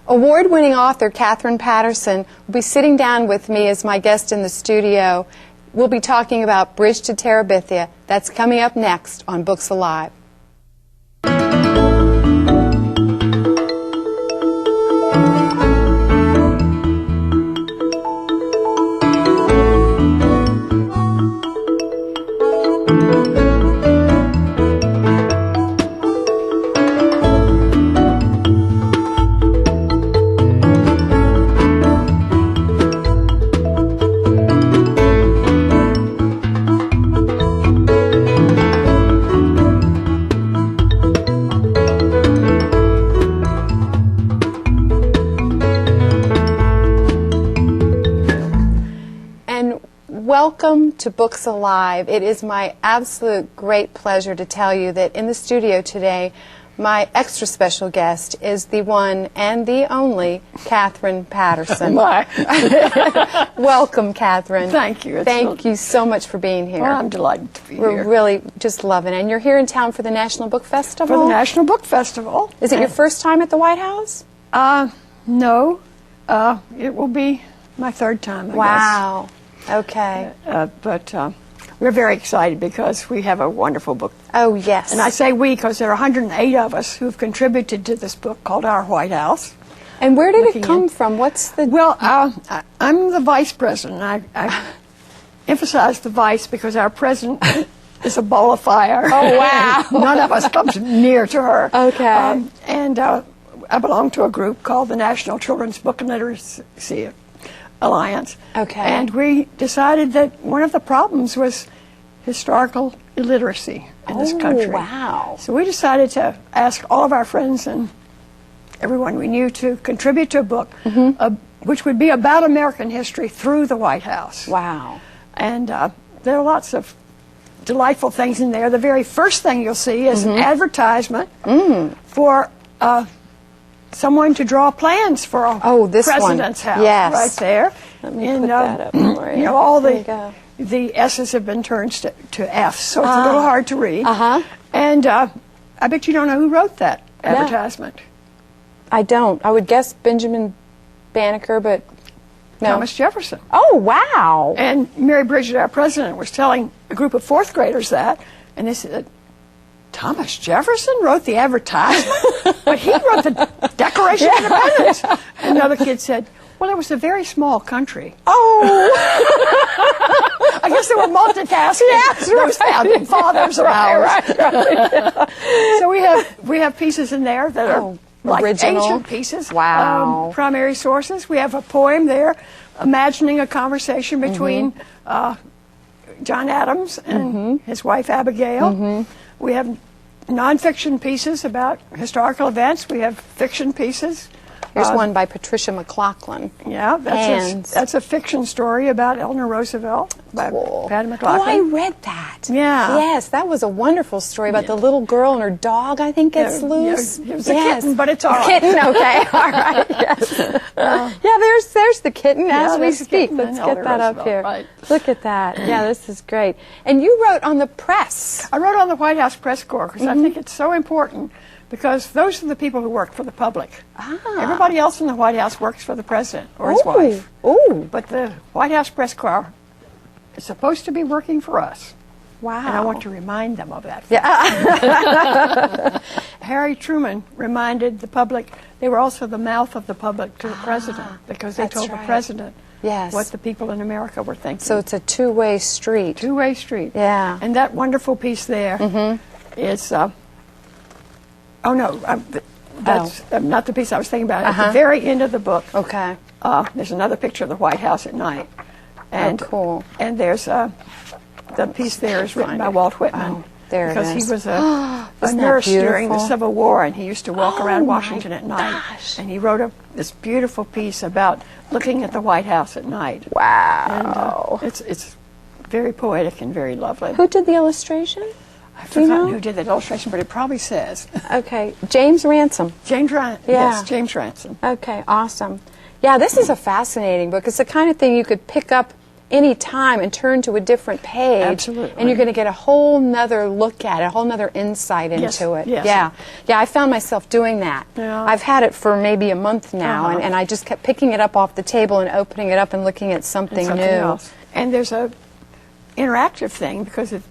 Award-winning author Katherine Paterson will be sitting down with me as my guest in the studio. We'll be talking about Bridge to Terabithia. That's coming up next on Books Alive. Welcome to Books Alive. It is my absolute great pleasure to tell you that in the studio today, my extra special guest is the one and the only Katherine Paterson. Welcome, Katherine. Thank you. Thank you so much for being here. Well, I'm delighted to be here. We're really just loving it. And you're here in town for the National Book Festival? For the National Book Festival. Is it your first time at the White House? No. It will be my third time, I guess. Wow. Okay. But we're very excited because we have a wonderful book. Oh, yes. And I say we because there are 108 of us who've contributed to this book called Our White House. And where did it come from? What's the... Well, I'm the vice president. I emphasize the vice because our president is a ball of fire. Oh, wow. None of us comes near to her. Okay. And I belong to a group called the National Children's Book and Literacy Alliance. Okay. And we decided that one of the problems was historical illiteracy in this country. Wow. So we decided to ask all of our friends and everyone we knew to contribute to a book which would be about American history through the White House. Wow. And there are lots of delightful things in there. The very first thing you'll see is an advertisement for someone to draw plans for a president's house. Yes. Right there. Let me put that up for you. You know, all the S's have been turned to F's, so it's a little hard to read. And I bet you don't know who wrote that advertisement. I don't. I would guess Benjamin Banneker, but no. Thomas Jefferson. Oh, wow. And Mary Bridget, our president, was telling a group of fourth graders that, and they said, Thomas Jefferson wrote the advertisement, but he wrote the Declaration of Independence. And another kid said, well, it was a very small country. Oh! I guess they were multitasking. Yes, those founding fathers of ours. Right. So we have pieces in there that are like original ancient pieces. Wow. Primary sources. We have a poem there, imagining a conversation between John Adams and his wife Abigail. We have nonfiction pieces about historical events. We have fiction pieces. Here's one by Patricia McLaughlin. Yeah, that's a fiction story about Eleanor Roosevelt by Patty McLaughlin. Oh, I read that. Yeah. Yes, that was a wonderful story about the little girl and her dog, I think, gets loose. It was a kitten, but it's all right. Kitten, okay, all right, yes. Yeah, there's the kitten as we speak. Let's get that up here. Right. Look at that. Yeah, this is great. And you wrote on the press. I wrote on the White House press corps because I think it's so important. Because those are the people who work for the public. Everybody else in the White House works for the president or his wife. But the White House press corps is supposed to be working for us. Wow. And I want to remind them of that. Yeah. Harry Truman reminded the public they were also the mouth of the public to the president because they told the president what the people in America were thinking. So it's a two-way street. Two-way street. Yeah. And that wonderful piece there is... Oh, no, that's not the piece I was thinking about. At the very end of the book, there's another picture of the White House at night. And, cool. And there's the piece there is written by Walt Whitman. There it is. Because he was a nurse during the Civil War, and he used to walk around Washington at night. And he wrote this beautiful piece about looking at the White House at night. Wow. And it's very poetic and very lovely. Who did the illustration? I've forgotten who did that illustration, but it probably says. Okay, James Ransom. Yes, James Ransom. Okay, awesome. Yeah, this is a fascinating book. It's the kind of thing you could pick up any time and turn to a different page. Absolutely. And you're going to get a whole nother look at it, a whole nother insight into it. Yes. Yeah, I found myself doing that. Yeah. I've had it for maybe a month now, and I just kept picking it up off the table and opening it up and looking at something new. Else. And there's a interactive thing, because it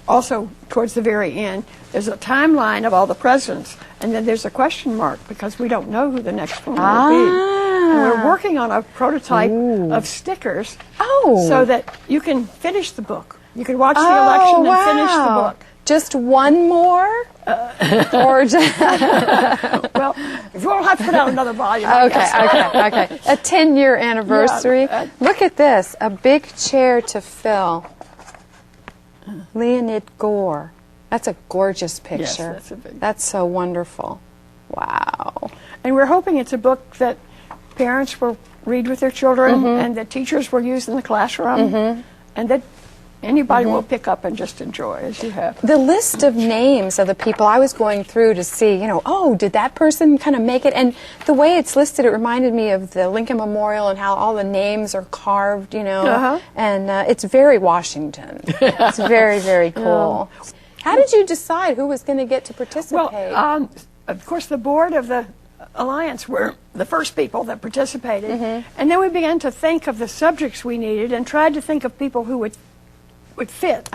also, towards the very end, there's a timeline of all the presidents, and then there's a question mark, because we don't know who the next one will be. And we're working on a prototype of stickers so that you can finish the book. You can watch the election and finish the book. Just one more? Or just well, we'll have to put out another volume. Okay. A 10-year anniversary. Yeah, look at this. A big chair to fill. Leonid Gore. That's a gorgeous picture. Yes, that's a big. That's so wonderful. Wow. And we're hoping it's a book that parents will read with their children, and that teachers will use in the classroom, and that anybody will pick up and just enjoy, as you have. The list of names of the people I was going through to see, did that person kind of make it? And the way it's listed, it reminded me of the Lincoln Memorial and how all the names are carved, and it's very Washington. It's very, very cool. How did you decide who was going to get to participate? Well, of course, the board of the Alliance were the first people that participated, and then we began to think of the subjects we needed and tried to think of people who would fit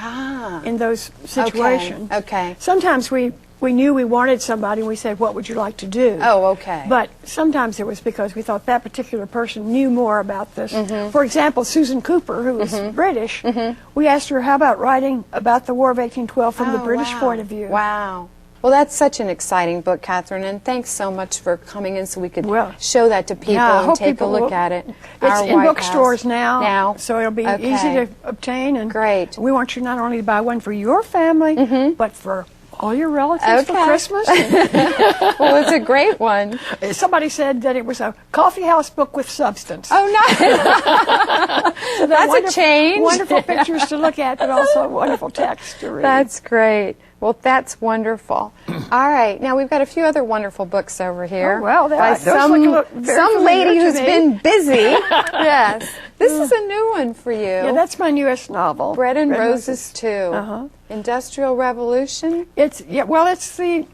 in those situations. Okay. Sometimes we knew we wanted somebody, and we said, what would you like to do? Oh, okay. But sometimes it was because we thought that particular person knew more about this. For example, Susan Cooper, who was British, we asked her, how about writing about the War of 1812 from the British point of view? Wow. Well, that's such an exciting book, Katherine, and thanks so much for coming in so we could show that to people and take a look at it. It's in bookstores now, so it'll be easy to obtain. And great. We want you not only to buy one for your family, but for all your relatives for Christmas. Well, it's a great one. Somebody said that it was a coffee house book with substance. Oh, nice. So that's a change. Wonderful pictures to look at, but also wonderful text to read. That's great. Well, that's wonderful. All right. Now, we've got a few other wonderful books over here. Oh, well, by some lady who's been busy. Yes. This is a new one for you. Yeah, that's my newest novel. Bread and Roses 2. Industrial Revolution. It's the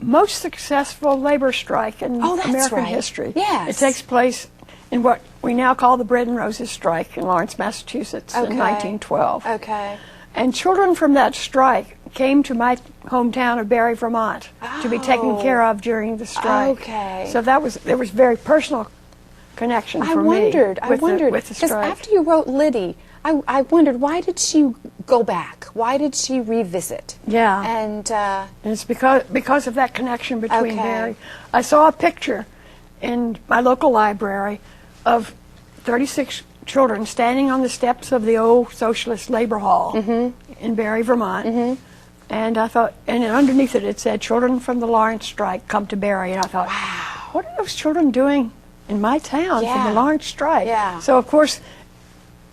most successful labor strike in American history. Yes. It takes place in what we now call the Bread and Roses strike in Lawrence, Massachusetts in 1912. Okay. And children from that strike came to my hometown of Barry, Vermont, to be taken care of during the strike. Okay. So there was very personal connection for me with the strike. Because after you wrote Liddy, I wondered, why did she go back? Why did she revisit? Yeah. And it's because of that connection between Barry. I saw a picture in my local library of 36 children standing on the steps of the old Socialist Labor Hall in Barry, Vermont. And I thought, and underneath it said, children from the Lawrence strike come to Barry. And I thought, wow, what are those children doing in my town from the Lawrence strike? Yeah. So, of course,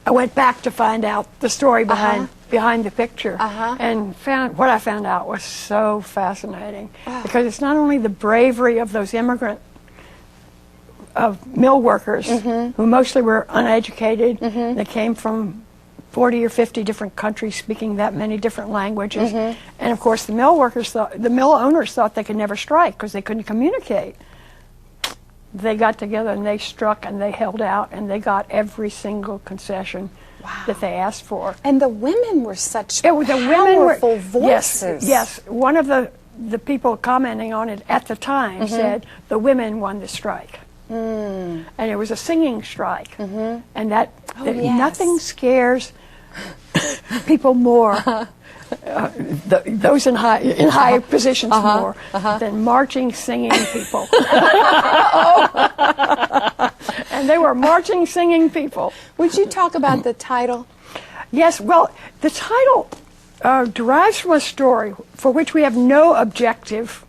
I went back to find out the story behind the picture, and what I found out was so fascinating, because it's not only the bravery of those mill workers who mostly were uneducated. They came from 40 or 50 different countries speaking that many different languages. And of course the mill owners thought they could never strike because they couldn't communicate. They got together and they struck and they held out and they got every single concession that they asked for. And the women were such powerful voices. Yes. One of the people commenting on it at the time said the women won the strike. And it was a singing strike, and that nothing scares people more, those in high positions more than marching, singing people. And they were marching, singing people. Would you talk about the title? Yes. Well, the title derives from a story for which we have no objective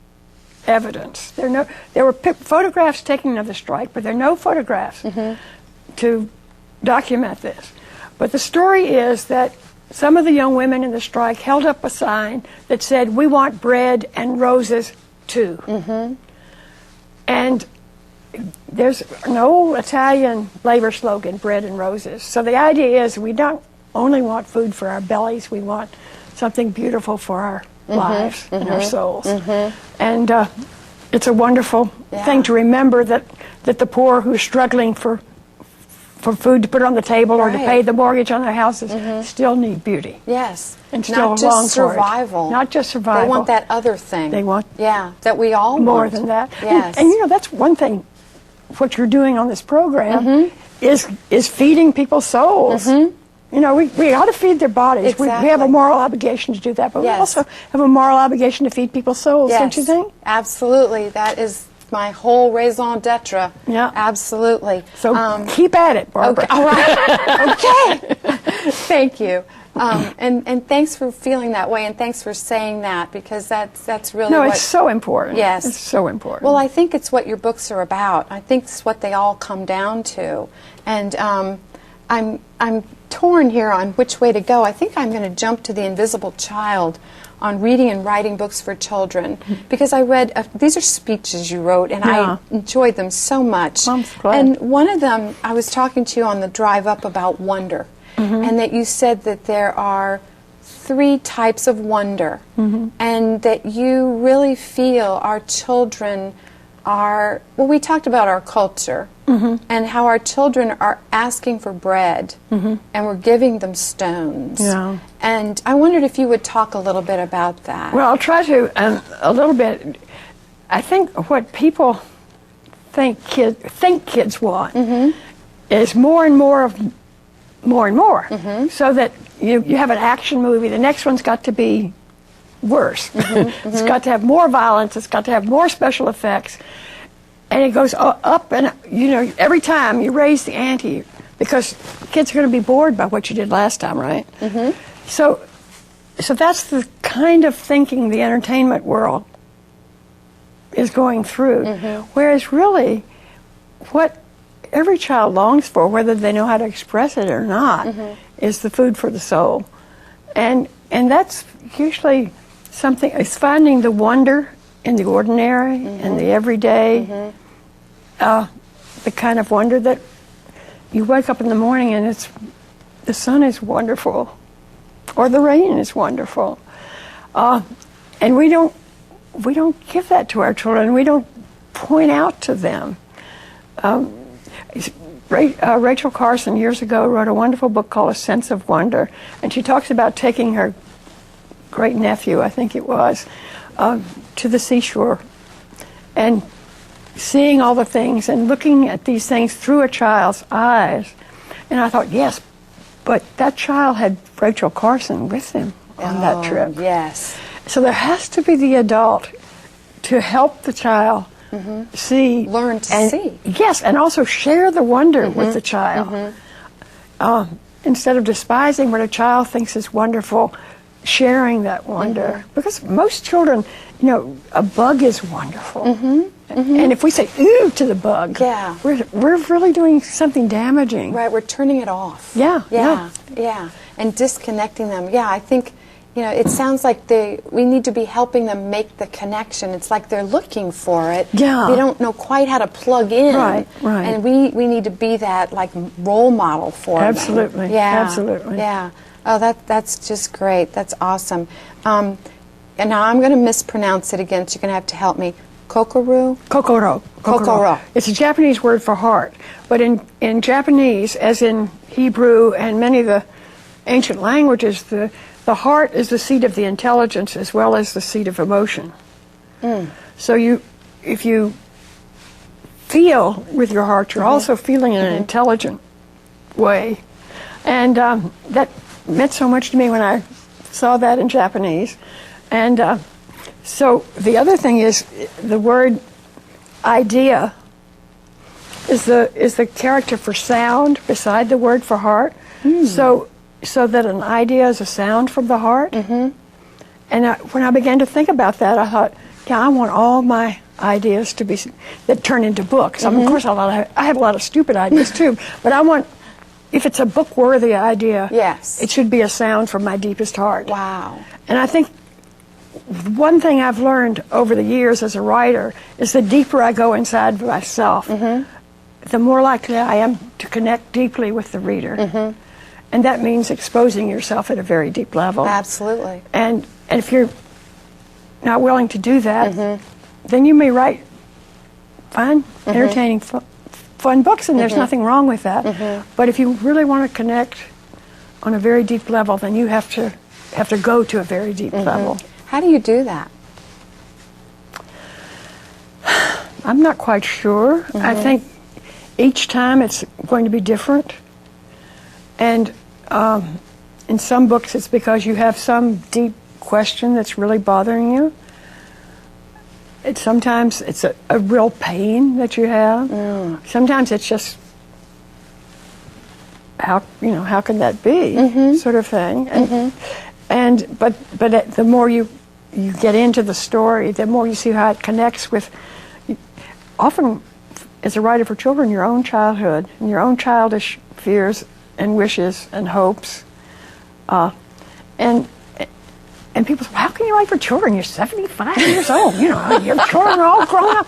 evidence. There were photographs taken of the strike, but there are no photographs to document this. But the story is that some of the young women in the strike held up a sign that said, "We want bread and roses too." And there's an old Italian labor slogan, bread and roses. So the idea is we don't only want food for our bellies, we want something beautiful for our lives and our souls. And it's a wonderful thing to remember that the poor who are struggling for food to put on the table or to pay the mortgage on their houses still need beauty. Yes. And still not long just for it. survival. Not just survival. They want that other thing. They want that we all more want. than that. Yes. And you know, that's one thing. What you're doing on this program is feeding people's souls. You know, we ought to feed their bodies. Exactly. We have a moral obligation to do that, but we also have a moral obligation to feed people's souls, don't you think? Absolutely. That is my whole raison d'etre. Yeah. Absolutely. So keep at it, Barbara. Okay. All right. Okay. Thank you. And thanks for feeling that way, and thanks for saying that, because that's really it's so important. Yes. It's so important. Well, I think it's what your books are about. I think it's what they all come down to. And I'm torn here on which way to go. I think I'm going to jump to The Invisible Child on reading and writing books for children, because I read, these are speeches you wrote, and I enjoyed them so much. I'm glad. And one of them, I was talking to you on the drive up about wonder, and that you said that there are 3 types of wonder, and that you really feel our children are, well, we talked about our culture, and how our children are asking for bread, and we're giving them stones. Yeah. And I wondered if you would talk a little bit about that. Well, I'll try to a little bit. I think what people think kids want is more and more of more and more, so that you have an action movie. The next one's got to be worse. It's got to have more violence. It's got to have more special effects, and it goes up. And you know, every time you raise the ante, because kids are going to be bored by what you did last time, right? So that's the kind of thinking the entertainment world is going through. Whereas really, what every child longs for, whether they know how to express it or not, is the food for the soul. And that's usually something, it's finding the wonder in the ordinary and the everyday, the kind of wonder that you wake up in the morning and the sun is wonderful, or the rain is wonderful, and we don't give that to our children. We don't point out to them. Rachel Carson years ago wrote a wonderful book called A Sense of Wonder, and she talks about taking her great nephew, I think it was, to the seashore and seeing all the things and looking at these things through a child's eyes. And I thought, yes, but that child had Rachel Carson with him on that trip. Yes. So there has to be the adult to help the child see. Learn to see. Yes, and also share the wonder with the child. Instead of despising what a child thinks is wonderful, sharing that wonder. Because most children, you know, a bug is wonderful. And if we say ooh to the bug, we're really doing something damaging. Right, we're turning it off. Yeah. And disconnecting them. Yeah, I think, you know, it sounds like we need to be helping them make the connection. It's like they're looking for it. Yeah. They don't know quite how to plug in. Right. And we need to be that, like, role model for them. Absolutely. Yeah. Absolutely. Yeah. Oh, that's just great. That's awesome. And now I'm going to mispronounce it again, so you're going to have to help me. Kokoro? Kokoro. Kokoro. It's a Japanese word for heart. But in Japanese, as in Hebrew and many of the ancient languages, the heart is the seat of the intelligence as well as the seat of emotion. So if you feel with your heart, you're also feeling in an intelligent way. And that meant so much to me when I saw that in Japanese. And so the other thing is the word idea is the character for sound beside the word for heart. So that an idea is a sound from the heart. And when I began to think about that, I thought, yeah, I want all my ideas to be that turn into books. I mean, of course, I have a lot of stupid ideas too, but I want, if it's a book-worthy idea, it should be a sound from my deepest heart. Wow. And I think one thing I've learned over the years as a writer is the deeper I go inside myself, the more likely I am to connect deeply with the reader. And that means exposing yourself at a very deep level. Absolutely. And if you're not willing to do that, then you may write fine, entertaining, fun books, and there's nothing wrong with that. But if you really want to connect on a very deep level, then you have to go to a very deep level. How do you do that? I'm not quite sure. I think each time it's going to be different. And in some books it's because you have some deep question that's really bothering you. Sometimes it's a real pain that you have. Sometimes it's just, how can that be, sort of thing. But the more you get into the story, the more you see how it connects with, often as a writer for children, your own childhood and your own childish fears and wishes and hopes. And people say, well, how can you write for children? You're 75 years old. Your children are all grown up.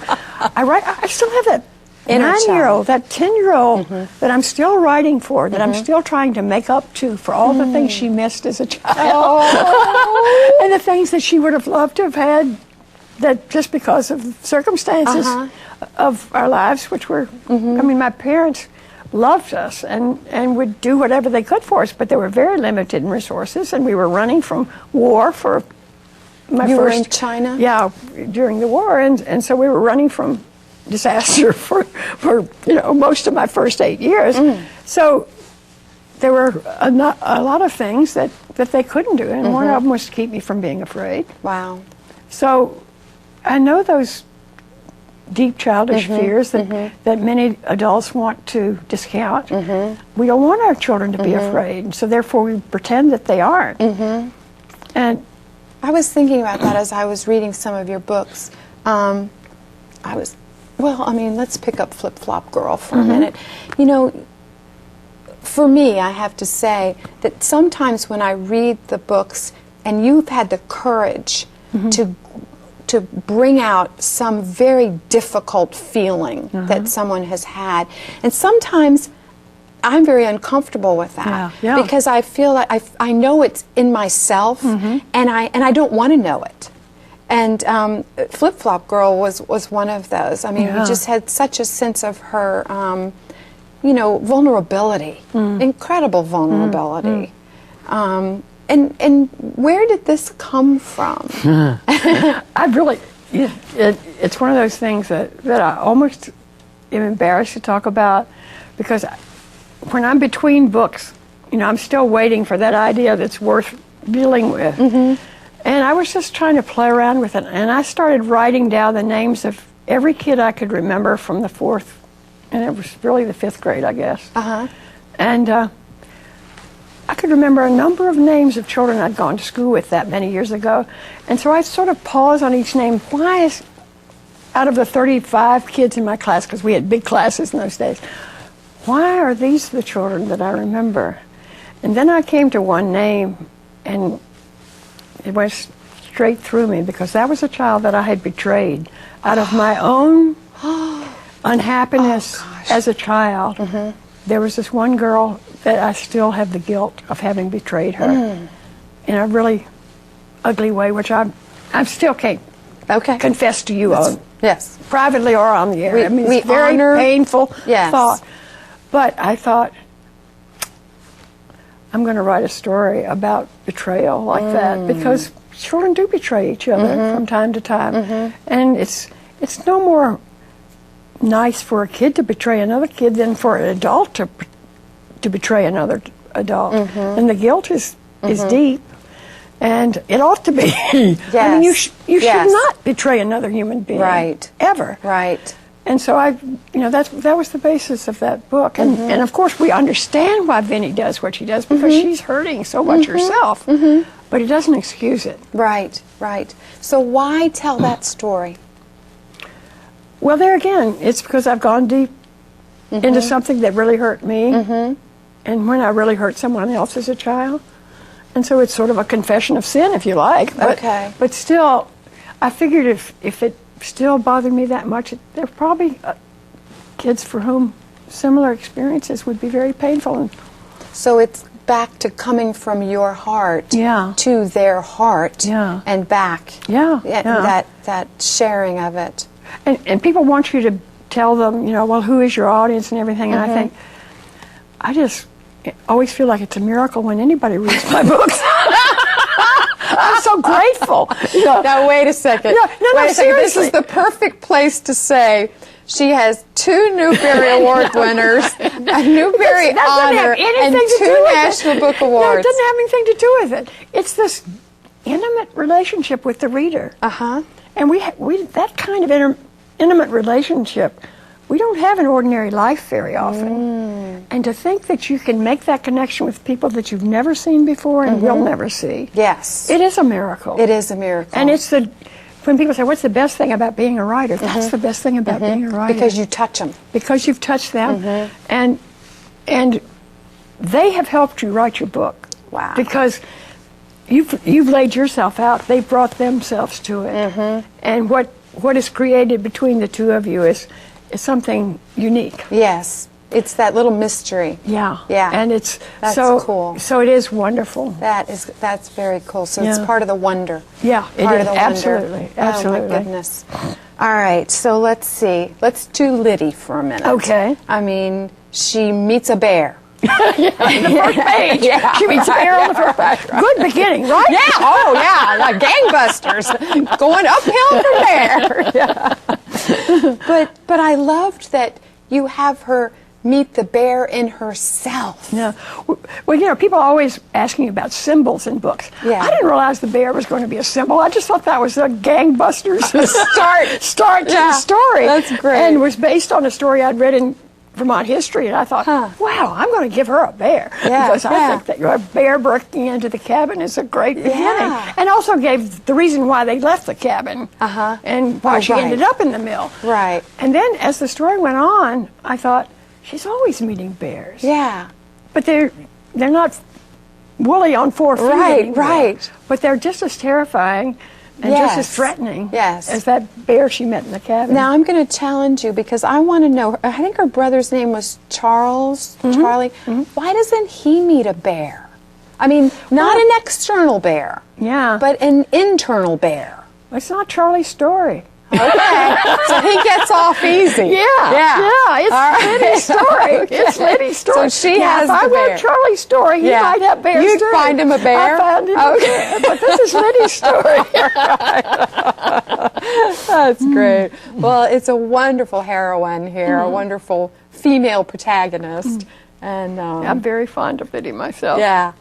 I still have that 9-year-old, that 10-year-old that I'm still writing for, that I'm still trying to make up to for all the things she missed as a child. And the things that she would have loved to have had, that just because of circumstances of our lives, which were, I mean, my parents loved us and would do whatever they could for us, but they were very limited in resources, and we were running from war for my You first... were in China? Yeah, during the war, and so we were running from disaster for most of my first 8 years. So there were a lot of things that they couldn't do, and one of them was to keep me from being afraid. Wow. So I know those deep childish fears that many adults want to discount. We don't want our children to be afraid, so therefore we pretend that they aren't. And I was thinking about that as I was reading some of your books. Let's pick up Flip Flop Girl for a minute. For me, I have to say that sometimes when I read the books, and you've had the courage to bring out some very difficult feeling that someone has had, and sometimes I'm very uncomfortable with that because I feel like I know it's in myself, and I don't want to know it. And Flip Flop Girl was one of those. I mean, we just had such a sense of her, vulnerability, incredible vulnerability. And where did this come from? It's one of those things that I almost am embarrassed to talk about, because when I'm between books, I'm still waiting for that idea that's worth dealing with. And I was just trying to play around with it, and I started writing down the names of every kid I could remember from the 4th, and it was really the 5th grade, I guess. And I could remember a number of names of children I'd gone to school with that many years ago. And so I sort of paused on each name. Why is, out of the 35 kids in my class, because we had big classes in those days, why are these the children that I remember? And then I came to one name, and it went straight through me, because that was a child that I had betrayed out of my own unhappiness as a child. There was this one girl that I still have the guilt of having betrayed her in a really ugly way, which I still can't confess to you on. Yes. Privately or on the air. We it's very honor, painful thought. But I thought, I'm going to write a story about betrayal like that, because children do betray each other from time to time. And it's no more nice for a kid to betray another kid than for an adult to betray another adult. And the guilt is deep, and it ought to be. I mean, you should not betray another human being, ever. And so that was the basis of that book. And of course we understand why Vinnie does what she does, because she's hurting so much herself. But it doesn't excuse it. Right. So why tell that story? Well, there again, it's because I've gone deep into something that really hurt me, and when I really hurt someone else as a child, And so it's sort of a confession of sin, if you like. But, Okay. But still, I figured if it still bothered me that much, there are probably kids for whom similar experiences would be very painful. And So it's back to coming from your heart Yeah. to their heart Yeah. and back. Yeah, And yeah. that sharing of it. And people want you to tell them, well, who is your audience and everything. And I think, I just always feel like it's a miracle when anybody reads my books. I'm so grateful. Now, wait a second. No, wait a second. This seriously. is the perfect place to say she has 2 Newbery Award winners, a Newbery That doesn't Honor, have anything and to 2 do with it. National Book No, it Awards. doesn't have anything to do with it. It's this intimate relationship with the reader. Uh-huh. And we that kind of intimate relationship, we don't have in ordinary life very often. And to think that you can make that connection with people that you've never seen before and will never see. Yes. It is a miracle. It is a miracle. And it's when people say, what's the best thing about being a writer? That's the best thing about being a writer. because you touch them. Because you've touched them. And they have helped you write your book. Wow. Because you've laid yourself out. They've brought themselves to it. And what is created between the two of you is something unique. Yes. It's that little mystery. Yeah. Yeah. And it's That's so cool. So it is wonderful. That's very cool. So it's Yeah. part of the wonder. Yeah, it Part is. of the wonder. Absolutely. Absolutely. Oh my goodness. All right. So let's see. Let's do Liddy for a minute. Okay. I mean, she meets a bear. The first page. Yeah, She meets a bear on the first page. Good beginning, right? Yeah. Oh, yeah. Like gangbusters, going uphill from there. Yeah. But I loved that you have her meet the bear in herself. Yeah. Well, people are always asking about symbols in books. Yeah. I didn't realize the bear was going to be a symbol. I just thought that was a gangbusters start to Yeah, the story. that's great. And it was based on a story I'd read in Vermont history, and I thought, wow, I'm going to give her a bear. Yeah, because I yeah. think that a bear breaking into the cabin is a great beginning. Yeah. And also gave the reason why they left the cabin and why Oh, she right. ended up in the mill. Right. And then as the story went on, I thought, she's always meeting bears. Yeah. But they're not woolly on 4 feet Right, anymore. right. But they're just as terrifying and just as threatening Yes. as that bear she met in the cabin. Now I'm going to challenge you because I want to know. I think her brother's name was Charles. Charlie. Why doesn't he meet a bear? I mean, not an external bear, Yeah. but an internal bear. It's not Charlie's story. Okay, so he gets off easy. Yeah. It's All right. Liddy's story. Okay. It's Liddy's story. So she Now, has if I the bear. read Charlie's story, he Yeah. might have bears You'd too. find him a bear? I found him a bear. But this is Liddy's story. That's great. Well, it's a wonderful heroine here, a wonderful female protagonist, and I'm very fond of Liddy myself. yeah,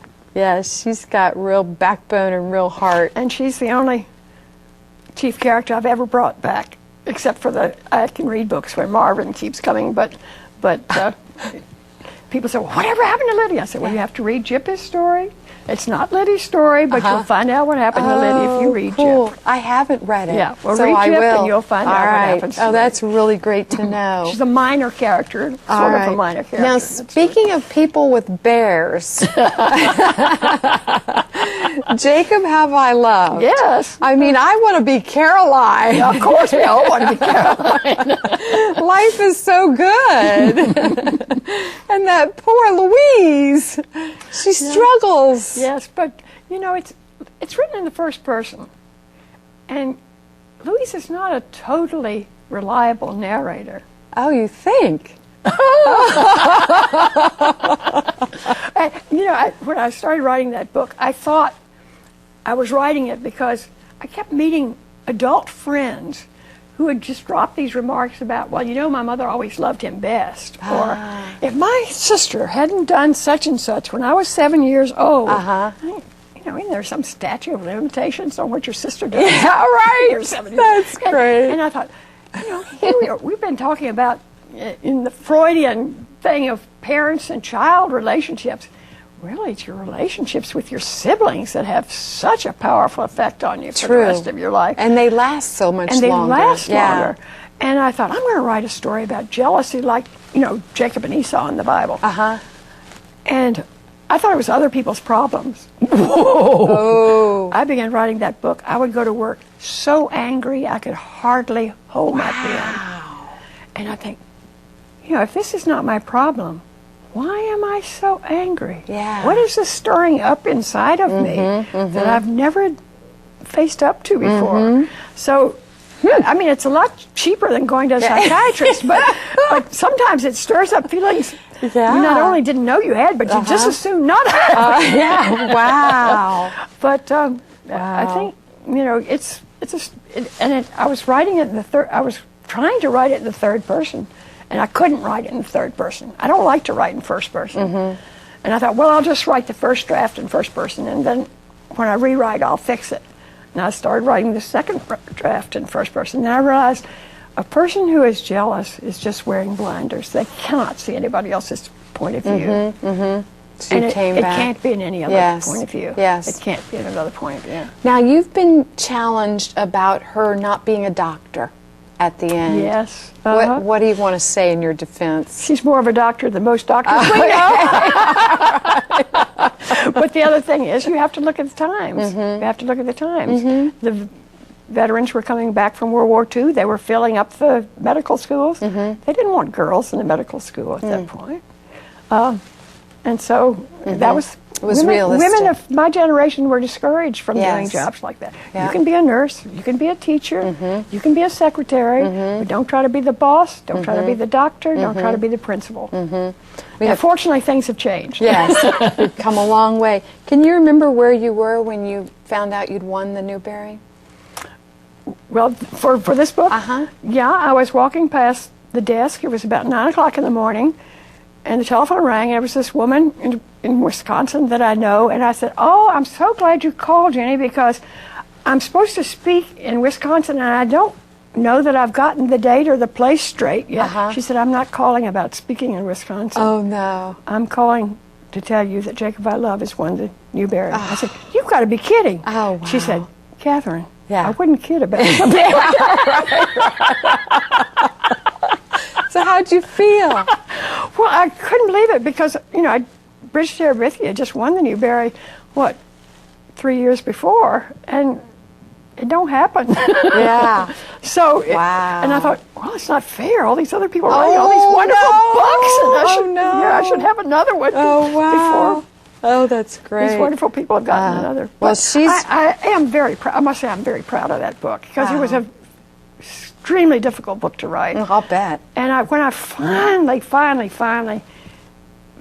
she's got real backbone and real heart. And she's the only chief character I've ever brought back, except for the I Can Read books where Marvin keeps coming. But people say, well, whatever happened to Liddy? I said, well, you have to read Jip's story. It's not Liddy's story, but you'll find out what happened to Liddy if you read Cool. Jip. I haven't read it. Yeah, well, so read I Jip will. and you'll find out All what right. happens to Oh, Liddy. that's really great to know. She's a minor character, sort All of right. a minor character. Now, That's speaking of people with bears, Jacob have I loved. Yes. I mean, I want to be Caroline. Of course, we all want to be Caroline. Life is so good. And that poor Louise, she struggles. Yes, but it's written in the first person, and Louise is not a totally reliable narrator. Oh, you think? When I started writing that book, I thought I was writing it because I kept meeting adult friends who would just drop these remarks about, well, my mother always loved him best. Or, if my sister hadn't done such and such when I was 7 years old, isn't there some statute of limitations on what your sister does? Yeah, right. You're 7 That's great. And I thought, here we've been talking about in the Freudian thing of parents and child relationships. Really, it's your relationships with your siblings that have such a powerful effect on you for the rest of your life. And they last so much And they longer. last Yeah. longer. And I thought, I'm going to write a story about jealousy like, Jacob and Esau in the Bible. Uh-huh. And I thought it was other people's problems. Oh. I began writing that book. I would go to work so angry I could hardly hold my pen. And I think, if this is not my problem, why am I so angry? Yeah. What is this stirring up inside of me that I've never faced up to before? So, I mean, it's a lot cheaper than going to a psychiatrist, but sometimes it stirs up feelings you not only didn't know you had, but you just assumed not have. Wow. But I think, I was writing it in the third, I was trying to write it in the third person, and I couldn't write it in the third person. I don't like to write in first person. And I thought, well, I'll just write the first draft in first person, and then when I rewrite, I'll fix it. And I started writing the second draft in first person, and I realized a person who is jealous is just wearing blinders. They cannot see anybody else's point of view. So and you came back. It can't be in any other point of view. Yes. It can't be in another point of view. Now, you've been challenged about her not being a doctor at the end. Yes. What do you want to say in your defense? She's more of a doctor than most doctors we know. But the other thing is, you have to look at the times. You have to look at the times. The veterans were coming back from World War II. They were filling up the medical schools. They didn't want girls in the medical school at that point. And so that was... It was realistic. Women of my generation were discouraged from doing jobs like that. You can be a nurse, you can be a teacher, you can be a secretary, but don't try to be the boss, don't try to be the doctor, don't try to be the principal. Fortunately, things have changed. Yes, you've come a long way. Can you remember where you were when you found out you'd won the Newbery? Well, for this book? Yeah, I was walking past the desk. It was about 9 o'clock in the morning, and the telephone rang, and there was this woman in Wisconsin that I know, and I said, "Oh, I'm so glad you called, Jenny, because I'm supposed to speak in Wisconsin, and I don't know that I've gotten the date or the place straight yet." She said, "I'm not calling about speaking in Wisconsin. Oh, no. I'm calling to tell you that Jacob I Love has won the Newbery." I said, "You've got to be kidding." Oh, wow. She said, "Katherine, Yeah. I wouldn't kid about something like that." So how'd you feel? Well, I couldn't believe it because, Bridge To Terabithia just won the Newbery, 3 years before, and it don't happen. Yeah. So, wow. And I thought, well, it's not fair. All these other people writing all these wonderful books, and I should have another one before. Oh, that's great. These wonderful people have gotten another. Well, I am very proud. I must say, I'm very proud of that book because it was a extremely difficult book to write. I'll bet. And when I finally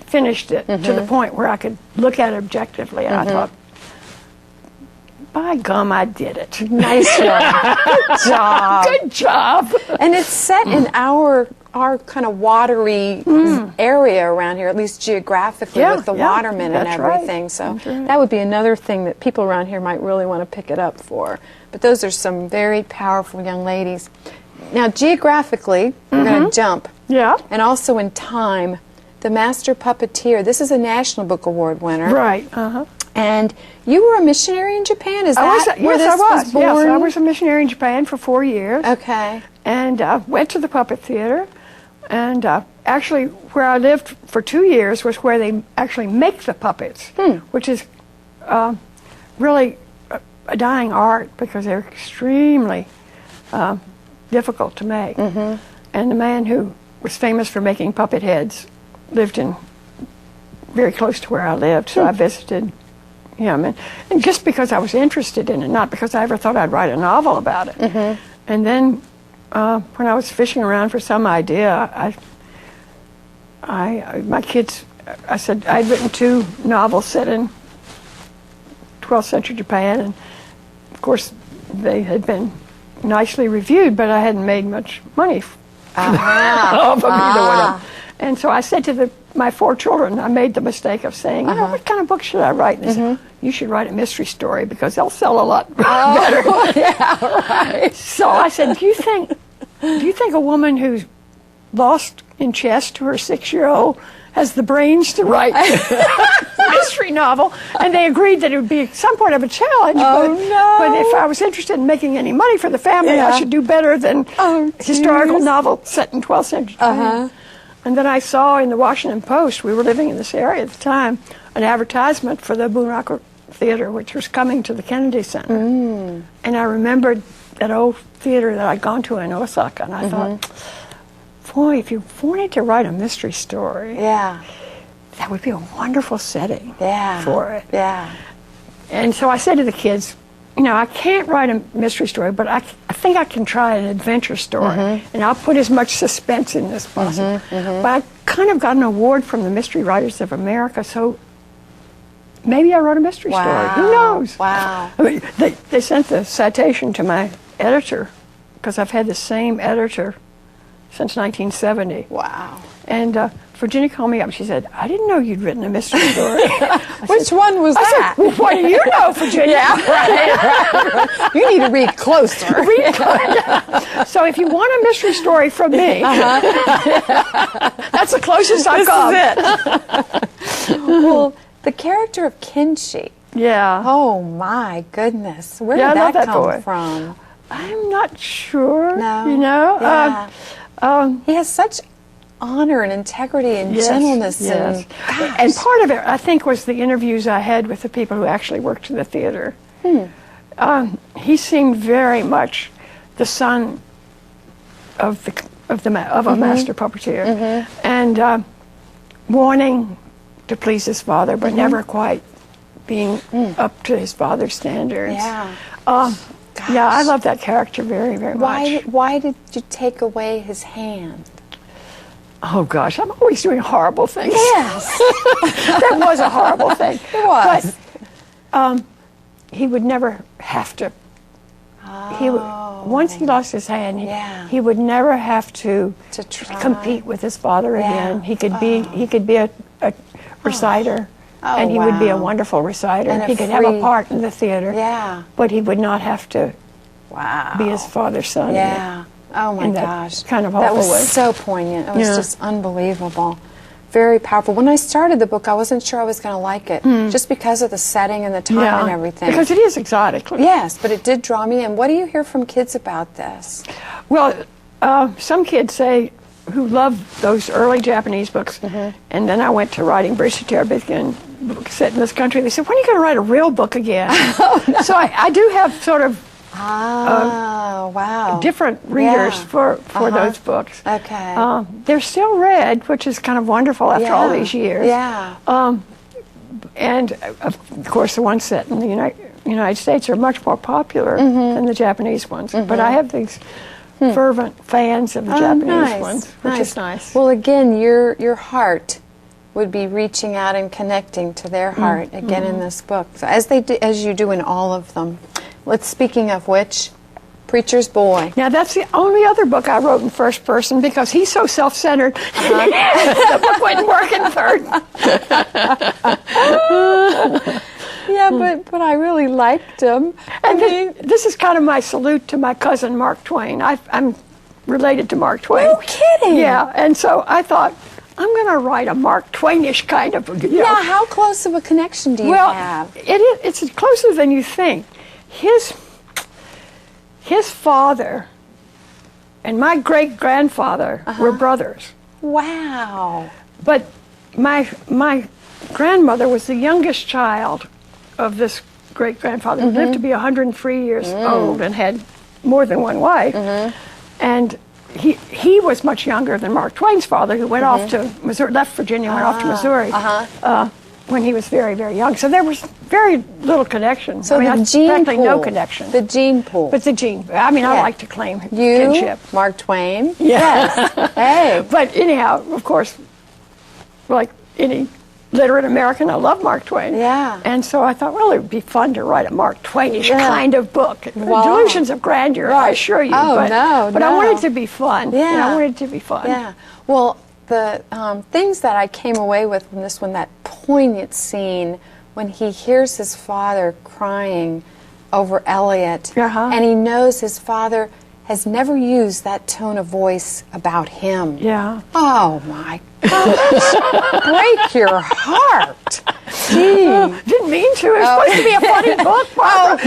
finished it to the point where I could look at it objectively, and I thought, by gum, I did it. Nice one. Good job. Good job. And it's set in our kind of watery area around here, at least geographically, with the watermen and everything. Right. So that would be another thing that people around here might really want to pick it up for. But those are some very powerful young ladies. Now, geographically, we're going to jump. Yeah. And also in time, The Master Puppeteer. This is a National Book Award winner. Right. And you were a missionary in Japan? Is that where this was born? Yes, I was a missionary in Japan for 4 years. Okay. And went to the puppet theater. And actually, where I lived for 2 years was where they actually make the puppets, which is really a dying art because they're extremely difficult to make. And the man who was famous for making puppet heads lived very close to where I lived, so I visited him. And just because I was interested in it, not because I ever thought I'd write a novel about it. And then when I was fishing around for some idea, my kids, I said I'd written 2 novels set in 12th century Japan, and of course they had been nicely reviewed, but I hadn't made much money off of either one of them. And so I said to my 4 children, I made the mistake of saying, what kind of book should I write? And they said, you should write a mystery story because they'll sell a lot better. Yeah, right. So I said, do you think a woman who's lost in chess to her 6-year-old has the brains to write a mystery novel? And they agreed that it would be somewhat of a challenge. But if I was interested in making any money for the family, I should do better than historical novel set in 12th century Japan. And then I saw in the Washington Post, we were living in this area at the time, an advertisement for the Boonrocker Theater, which was coming to the Kennedy Center. And I remembered that old theater that I'd gone to in Osaka, and I thought, boy, if you wanted to write a mystery story, that would be a wonderful setting for it. And so I said to the kids, you know, I can't write a mystery story, but I think I can try an adventure story, and I'll put as much suspense in as possible. But I kind of got an award from the Mystery Writers of America, so maybe I wrote a mystery story. Who knows? Wow. I mean, they sent the citation to my editor, because I've had the same editor since 1970. Wow. And Virginia called me up and she said, I didn't know you'd written a mystery story. Which one was that? I said, well, what do you know, Virginia? Right. You need to read closer. So if you want a mystery story from me, that's the closest I've come. This is it. Well, the character of Kinshi. Oh my goodness. Where did that come from? I'm not sure. No. You know? He has such honor and integrity and gentleness. And part of it, I think, was the interviews I had with the people who actually worked in the theater. He seemed very much the son of a master puppeteer, and wanting to please his father, but never quite being up to his father's standards. Yeah, I love that character very, very much. Why did you take away his hand? Oh gosh, I'm always doing horrible things. Yes. That was a horrible thing. It was. But he would never have to. Once he lost his hand, he would never have to compete with his father again. He could be a reciter. And he would be a wonderful reciter. And he could have a part in the theater. But he would not have to be his father's son again. Oh my gosh. Kind of that was way. so poignant. It was just unbelievable. Very powerful. When I started the book, I wasn't sure I was going to like it, just because of the setting and the time and everything. Because it is exotic. Yes, but it did draw me in. What do you hear from kids about this? Well, some kids say, who love those early Japanese books, and then I went to writing Bridge To Terabithia and set in this country. They said, when are you going to write a real book again? So I do have sort of different readers for those books. Okay. They're still read, which is kind of wonderful after all these years. And of course, the ones set in the United States are much more popular than the Japanese ones. But I have these fervent fans of the Japanese ones, which is nice. Well, again, your heart would be reaching out and connecting to their heart again in this book, so as you do in all of them. Speaking of which, Preacher's Boy. Now that's the only other book I wrote in first person because he's so self-centered. The book wouldn't work in third. But I really liked him. And this is kind of my salute to my cousin Mark Twain. I'm related to Mark Twain. No kidding. Yeah, and so I thought, I'm going to write a Mark Twainish kind of. Yeah, how close of a connection do you have? It's closer than you think. His father and my great-grandfather were brothers. Wow. But my grandmother was the youngest child of this great-grandfather who lived to be 103 years old and had more than one wife. And he was much younger than Mark Twain's father, who went off to Missouri, left Virginia, went off to Missouri when he was very, very young. So there was very little connection. So the gene pool. No connection. The gene pool. But the gene. I mean, I like to claim kinship. Mark Twain. Yes. Hey. But anyhow, of course, like any literate American, I love Mark Twain. Yeah. And so I thought, well, it would be fun to write a Mark Twainish kind of book. Wow. Delusions of grandeur, I assure you. But I wanted it to be fun. Yeah. I wanted it to be fun. Yeah. Well, the things that I came away with from this one, that poignant scene when he hears his father crying over Elliot, and he knows his father has never used that tone of voice about him. Yeah. Oh my gosh. Break your heart. see. Didn't mean to. It's supposed to be a funny book, Barbara.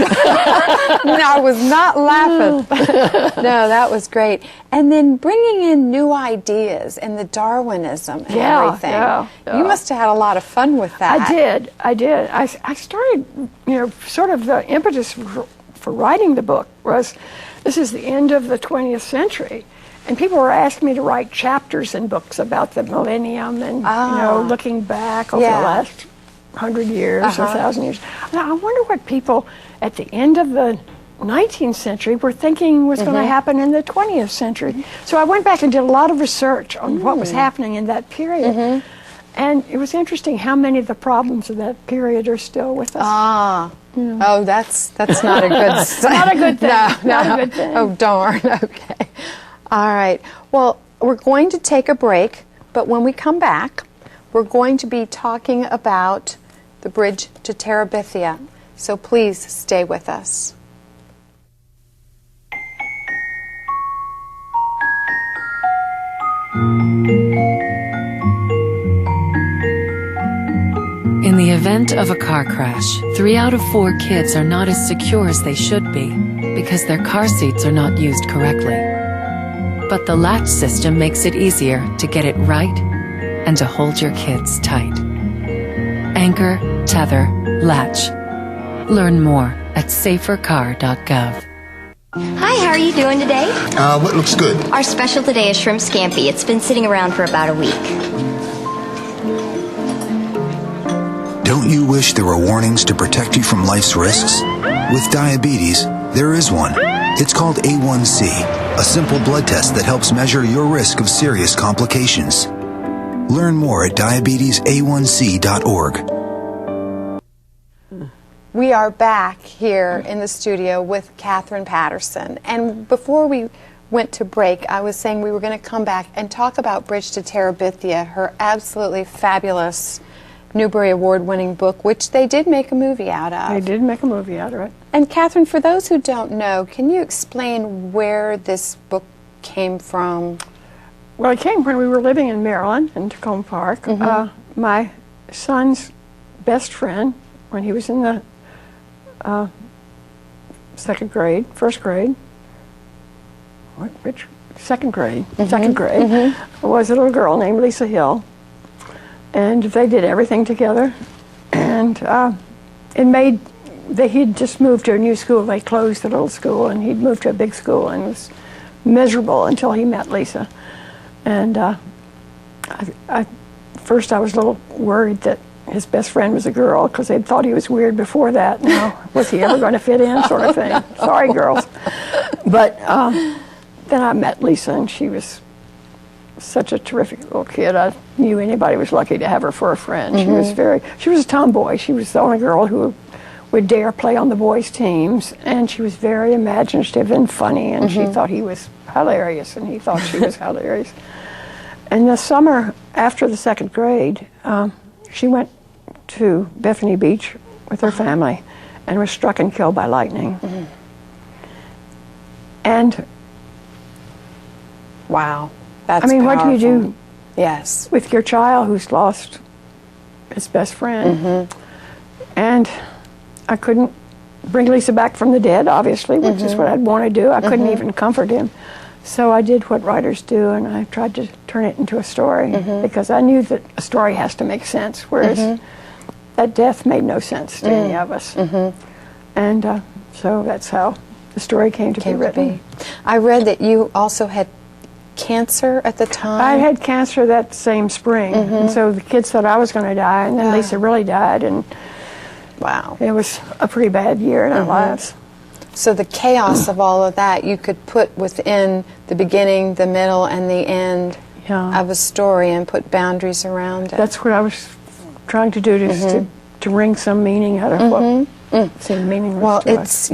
No, I was not laughing. No, that was great. And then bringing in new ideas and the Darwinism and everything. Yeah. You must have had a lot of fun with that. I did. I started, sort of the impetus for writing the book was, this is the end of the 20th century. And people were asking me to write chapters in books about the millennium and, looking back over the last 100 years or 1,000 years. And I wonder what people at the end of the 19th century were thinking was going to happen in the 20th century. So I went back and did a lot of research on what was happening in that period. And it was interesting how many of the problems of that period are still with us. Oh, that's not a good thing. Not a good thing. No. Not a good thing. Oh, darn. Okay. All right. Well, we're going to take a break, but when we come back, we're going to be talking about the Bridge to Terabithia. So please stay with us. In the event of a car crash, 3 out of 4 kids are not as secure as they should be because their car seats are not used correctly. But the latch system makes it easier to get it right and to hold your kids tight. Anchor, tether, latch. Learn more at safercar.gov. Hi, how are you doing today? What looks good? Our special today is shrimp scampi. It's been sitting around for about a week. Don't you wish there were warnings to protect you from life's risks? With diabetes, there is one. It's called A1C, a simple blood test that helps measure your risk of serious complications. Learn more at diabetesa1c.org. We are back here in the studio with Katherine Paterson. And before we went to break, I was saying we were going to come back and talk about Bridge to Terabithia, her absolutely fabulous Newbery Award winning book, which they did make a movie out of. They did make a movie out of it. And Katherine, for those who don't know, can you explain where this book came from? Well, it came when we were living in Maryland, in Tacoma Park. My son's best friend, when he was in the second grade, was a little girl named Lisa Hill. And they did everything together. And he'd just moved to a new school. They closed the little school, and he'd moved to a big school, and was miserable until he met Lisa. And first I was a little worried that his best friend was a girl, because they'd thought he was weird before that. Now, was he ever going to fit in, sort of thing. Sorry, girls. But then I met Lisa, and she was such a terrific little kid. I knew anybody was lucky to have her for a friend. She was a tomboy. She was the only girl who would dare play on the boys' teams, and she was very imaginative and funny, and she thought he was hilarious, and he thought she was hilarious. And the summer after the second grade, she went to Bethany Beach with her family and was struck and killed by lightning. And wow. That's I mean, powerful. what do you do Yes. with your child who's lost his best friend? And I couldn't bring Lisa back from the dead, obviously, which is what I'd want to do. I couldn't even comfort him. So I did what writers do, and I tried to turn it into a story, because I knew that a story has to make sense, whereas that death made no sense to any of us. And so that's how the story came to be written. I read that you also had cancer at the time. I had cancer that same spring, and so the kids thought I was going to die, and then Lisa really died, and wow, it was a pretty bad year in our lives. So the chaos of all of that you could put within the beginning, the middle, and the end of a story and put boundaries around it. That's what I was trying to do, to wring some meaning out of what seemed meaningless well, to it's,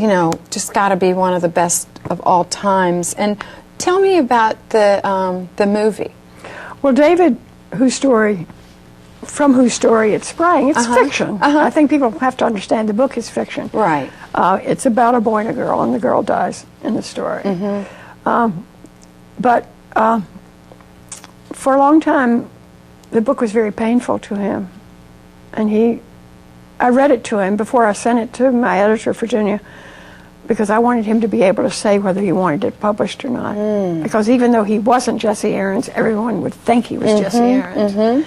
just got to be one of the best of all times. And tell me about the movie. Well, David, from whose story it sprang, it's fiction. I think people have to understand the book is fiction. Right. It's about a boy and a girl, and the girl dies in the story. But for a long time, the book was very painful to him, and he I read it to him before I sent it to my editor, Virginia, because I wanted him to be able to say whether he wanted it published or not. Because even though he wasn't Jesse Aarons, everyone would think he was Jesse Aarons.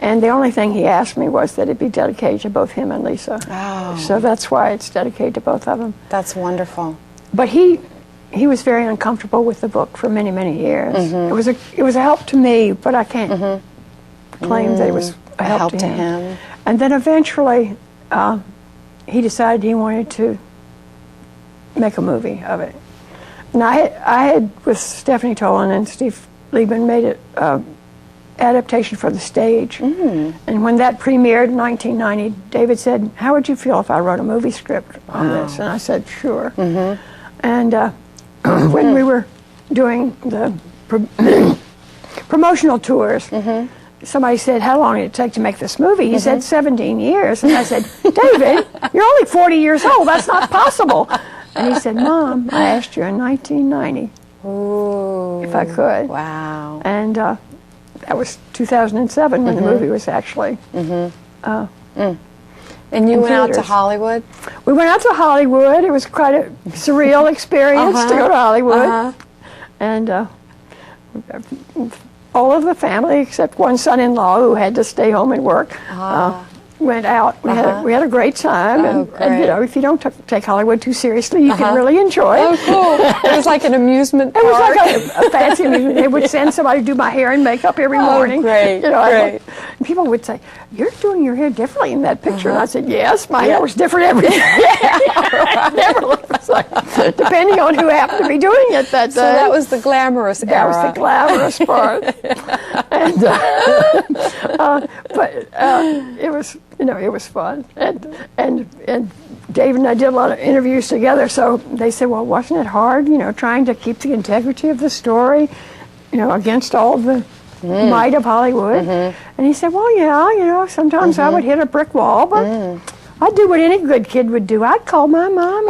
And the only thing he asked me was that it be dedicated to both him and Lisa. Oh. So that's why it's dedicated to both of them. That's wonderful. But he was very uncomfortable with the book for many, many years. It was a help to me, but I can't claim that it was a help to him. And then eventually, he decided he wanted to make a movie of it. And I had with Stephanie Tolan and Steve Liebman, made it adaptation for the stage. And when that premiered in 1990, David said, "How would you feel if I wrote a movie script on this?" And I said, "Sure." And when we were doing the promotional tours, somebody said, "How long did it take to make this movie?" He said, 17 years. And I said, "David, you're only 40 years old. That's not possible." And he said, "Mom, I asked you in 1990 if I could." Wow. And that was 2007 when the movie was actually And you went out to theaters. Hollywood? We went out to Hollywood. It was quite a surreal experience to go to Hollywood. And all of the family, except one son-in-law who had to stay home and work, went out. We had a great time. And you know, if you don't take Hollywood too seriously, you can really enjoy it. Oh, cool. It was like an amusement park. It was like a fancy amusement. They would send somebody to do my hair and makeup every morning. Great, you know, great. And people would say, "You're doing your hair differently in that picture." And I said, "Yes, my hair was different every day." Never looked the same, depending on who happened to be doing it that day. So that was the glamorous era. That was the glamorous part. And, but it was, you know, it was fun. And Dave and I did a lot of interviews together, so they said, "Well, wasn't it hard, you know, trying to keep the integrity of the story, you know, against all the might of Hollywood?" And he said, "Well, yeah, you know, sometimes I would hit a brick wall, but I'd do what any good kid would do. I'd call my mom."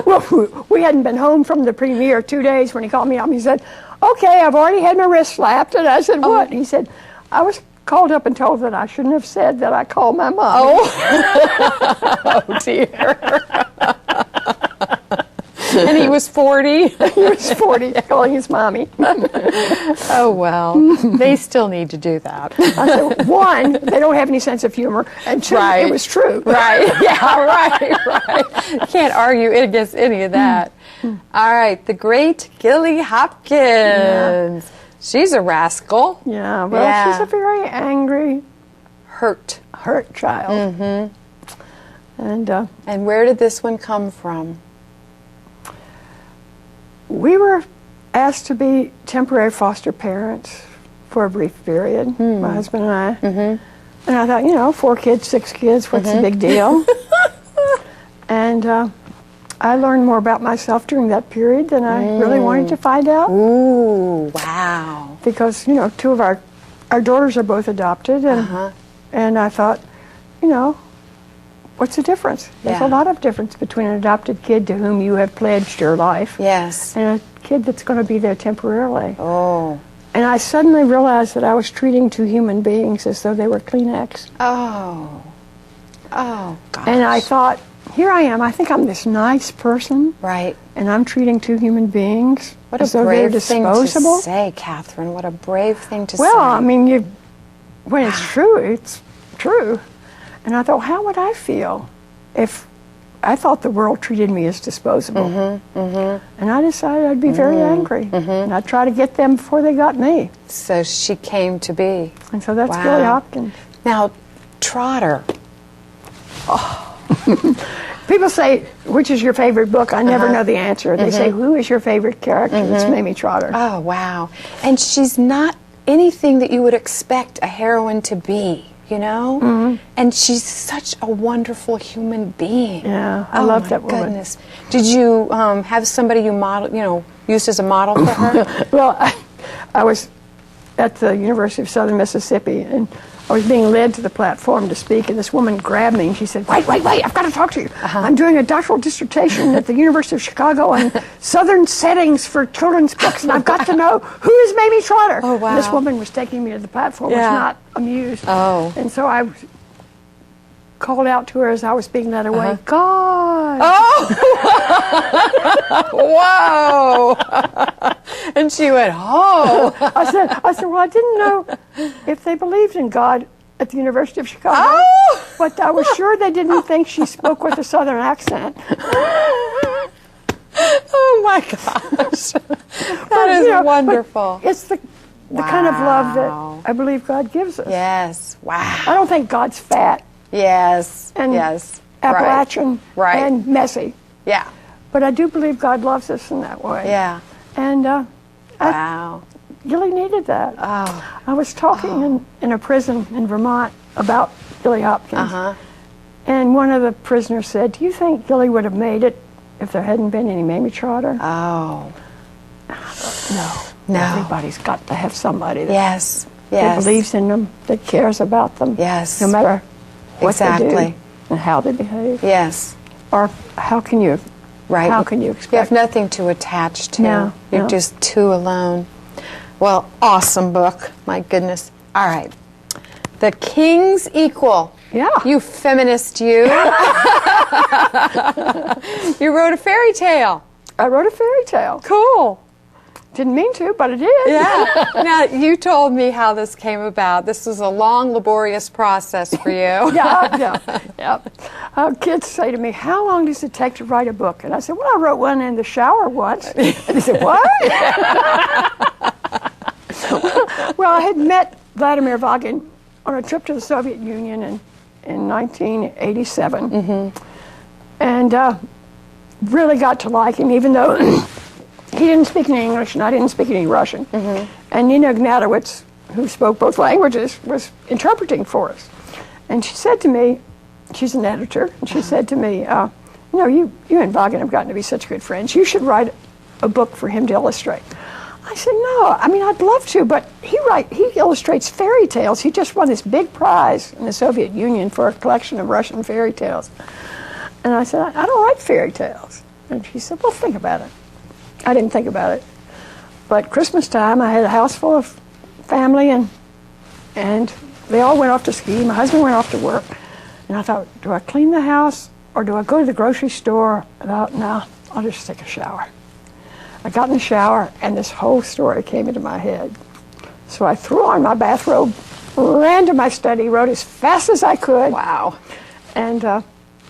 Well, we hadn't been home from the premiere 2 days when he called me up. He said, "Okay, I've already had my wrist slapped." And I said, "What?" And he said, "I was called up and told that I shouldn't have said that I called my mom." Oh, dear. And he was 40? He was 40, calling his mommy. Oh, well, they still need to do that. I said, one, they don't have any sense of humor, and two, Right. it was true. Right, yeah, right. Can't argue against any of that. All right, the Great Gilly Hopkins. She's a rascal. Yeah, well, she's a very angry, hurt child. And where did this one come from? We were asked to be temporary foster parents for a brief period, my husband and I. And I thought, you know, 4 kids, 6 kids, what's the big deal? And I learned more about myself during that period than I really wanted to find out. Ooh, wow. Because, you know, 2 of our daughters are both adopted, and I thought, you know, what's the difference? There's a lot of difference between an adopted kid to whom you have pledged your life Yes. and a kid that's going to be there temporarily. Oh. And I suddenly realized that I was treating 2 human beings as though they were Kleenex. Oh. Oh, gosh. And I thought, here I am, I think I'm this nice person, Right. and I'm treating 2 human beings What as a though they're brave thing to disposable. say, Catherine. What a brave thing to say. Well, I mean, when it's true, it's true. And I thought, how would I feel if I thought the world treated me as disposable? And I decided I'd be very angry. And I'd try to get them before they got me. So she came to be. And so that's Wow. Gilly Hopkins. Now, Trotter. People say, which is your favorite book? I never know the answer. They say, who is your favorite character? It's Mamie Trotter. Oh, wow. And she's not anything that you would expect a heroine to be, you know? And she's such a wonderful human being. Yeah, I love that woman. Goodness. Did you have somebody you model, you know, used as a model for her? Well, I was at the University of Southern Mississippi, and I was being led to the platform to speak, and this woman grabbed me, and she said, wait, I've got to talk to you. I'm doing a doctoral dissertation at the University of Chicago on Southern settings for children's books, and I've got to know, who is Mamie Trotter? Oh, wow. And this woman was taking me to the platform, was not amused. Oh. And so I called out to her as I was being led away, God! Oh! Whoa! And she went, oh! I said, well, I didn't know if they believed in God at the University of Chicago, Oh! but I was sure they didn't think she spoke with a Southern accent. Oh my gosh. That is wonderful. It's the kind of love Wow. that I believe God gives us. Yes. I Wow. don't think God's fat Yes. and Yes. Appalachian Right. and messy, Yeah. but I do believe God loves us in that way. Yeah. And Wow. Gilly needed that. Oh. I was talking in a prison in Vermont about Gilly Hopkins, and one of the prisoners said, "Do you think Gilly would have made it if there hadn't been any Mamie Trotter?" Oh. No. No. Everybody's got to have somebody that, Yes. that Yes. believes in them, that cares about them. Yes. No matter what they Exactly. do and how they behave. Yes. Or how can you Right. How can you You have expect? nothing to attach to. No, You're no. just two alone. Well, awesome book. My goodness. All right. The King's Equal. Yeah. You feminist, you. You wrote a fairy tale. I wrote a fairy tale. Cool. Didn't mean to, but I did. Yeah. Now, you told me how this came about. This was a long, laborious process for you. Yeah. Kids say to me, "How long does it take to write a book?" And I said, "Well, I wrote one in the shower once." And they said, "What?" Well, I had met Vladimir Vagin on a trip to the Soviet Union in 1987, and really got to like him, even though he didn't speak any English and I didn't speak any Russian. And Nina Ignatowicz, who spoke both languages, was interpreting for us. And she said to me, she's an editor, and she said to me, you and Vagin have gotten to be such good friends. You should write a book for him to illustrate. I said, no, I mean, I'd love to, but he illustrates fairy tales. He just won this big prize in the Soviet Union for a collection of Russian fairy tales. And I said, I don't write fairy tales. And she said, well, think about it. I didn't think about it. But Christmas time, I had a house full of family, and they all went off to ski. My husband went off to work. And I thought, do I clean the house or do I go to the grocery store? And I thought, no, I'll just take a shower. I got in the shower, and this whole story came into my head. So I threw on my bathrobe, ran to my study, wrote as fast as I could. Wow. And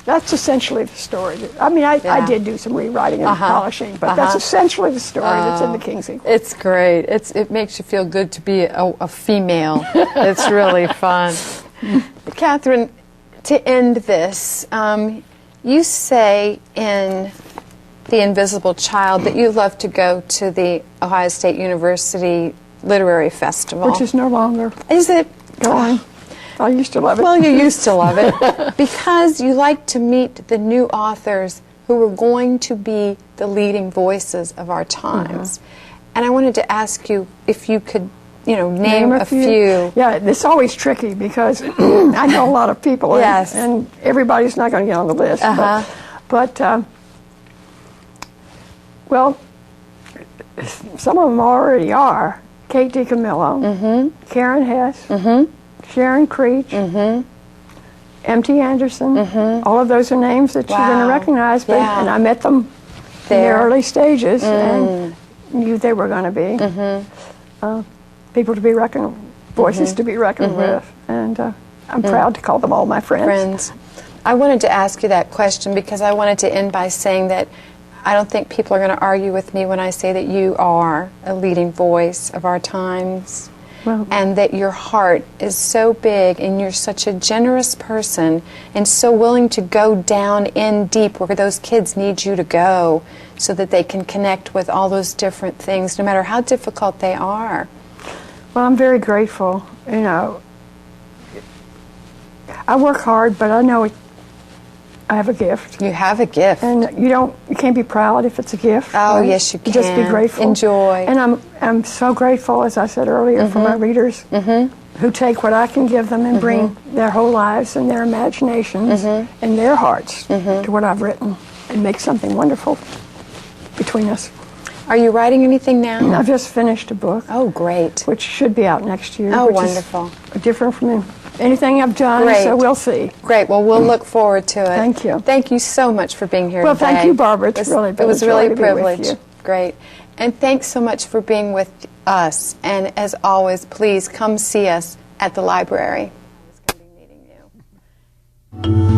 that's essentially the story. I mean, I did do some rewriting and polishing, but that's essentially the story that's in the King's Equal. It's great. It makes you feel good to be a female. It's really fun. Katherine, to end this, you say in The Invisible Child that you love to go to the Ohio State University Literary Festival. Which is no longer Is it? going. I used to love it. Well, you used to love it because you like to meet the new authors who were going to be the leading voices of our times. And I wanted to ask you if you could, name a few. Yeah, it's always tricky because I know a lot of people, Yes. and everybody's not going to get on the list. But well, some of them already are. Kate DiCamillo, Karen Hess, Sharon Creech, M.T. Anderson. All of those are names that you're going to recognize, but, and I met them in the early stages and knew they were going to be people to be reckoned, voices to be reckoned with, and I'm proud to call them all my friends. I wanted to ask you that question because I wanted to end by saying that I don't think people are going to argue with me when I say that you are a leading voice of our times. Well, and that your heart is so big and you're such a generous person and so willing to go down in deep where those kids need you to go so that they can connect with all those different things no matter how difficult they are. well, I'm very grateful. I work hard, but I know I have a gift. You have a gift. And you can't be proud if it's a gift. Oh, right? yes, you can. Just be grateful. Enjoy. And I'm so grateful, as I said earlier, for my readers who take what I can give them and bring their whole lives and their imaginations and their hearts to what I've written and make something wonderful between us. Are you writing anything now? I've just finished a book. Oh, great. Which should be out next year. Oh, which wonderful. Is different from anything I've done, Great. so we'll see. Great. Well, we'll look forward to it. Thank you. Thank you so much for being here Well, today. thank you, Barbara. It was really a joy to be with privilege. you. Great. And thanks so much for being with us. And as always, please come see us at the library. I was going to be meeting you.